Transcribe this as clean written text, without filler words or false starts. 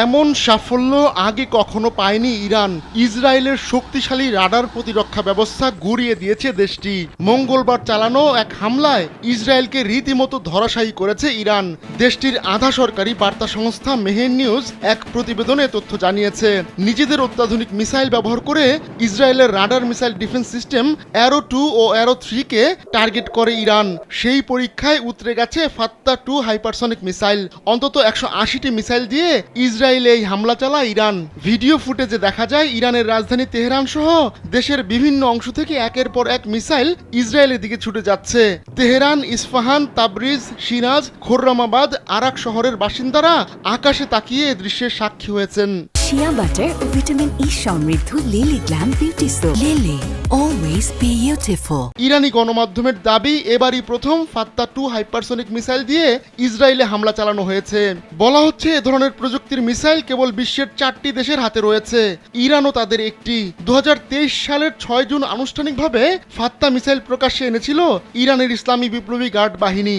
এমন সাফল্য আগে কখনো পায়নি ইরান। ইসরায়েলের শক্তিশালী রাডার প্রতিরক্ষা ব্যবস্থা গুঁড়িয়ে দিয়েছে দেশটি। মঙ্গলবার চালানো এক হামলায় ইসরায়েলকে রীতিমতো ধরাশায়ী করেছে ইরান। দেশটির আধা সরকারি বার্তা সংস্থা মেহের নিউজ এক প্রতিবেদনে তথ্য জানিয়েছে, নিজেদের অত্যাধুনিক মিসাইল ব্যবহার করে ইসরায়েলের radar missile defence system arrow 2 ও অ্যারো 3 কে টার্গেট করে ইরান। সেই পরীক্ষায় উতরে গেছে ফাত্তা 2 হাইপারসনিক মিসাইল। অন্তত 180টি মিসাইল দিয়ে ইসরায়েলে এই হামলা চালায় ইরান। ভিডিও ফুটেজে দেখা যায় ইরানের রাজধানী তেহরান সহ দেশের বিভিন্ন অংশ থেকে একের পর এক মিসাইল ইসরায়েলের দিকে ছুটে যাচ্ছে। তেহরান, ইস্পাহান, তাবরিজ, শিরাজ, খোররামাবাদ, আরাক শহরের বাসিন্দারা আকাশে তাকিয়ে এ দৃশ্যের সাক্ষী হয়েছেন। শিয়া বাটার ও ভিটামিন ই সমৃদ্ধ Lily glam beauty soap. Lily, always beautiful. ইরানি গণমাধ্যমের দাবি, এবারই প্রথম ফাত্তা 2 হাইপারসনিক মিসাইল দিয়ে ইসরায়েলে হামলা চালানো হয়েছে। বলা হচ্ছে এ ধরনের প্রযুক্তির মিসাইল কেবল বিশ্বের 4টি দেশের হাতে রয়েছে, ইরানও তাদের একটি। 2023 সালের 6 জুন আনুষ্ঠানিকভাবে ফাত্তা মিসাইল প্রকাশ্যে এনেছিল ইরানের ইসলামী বিপ্লবী গার্ড বাহিনী।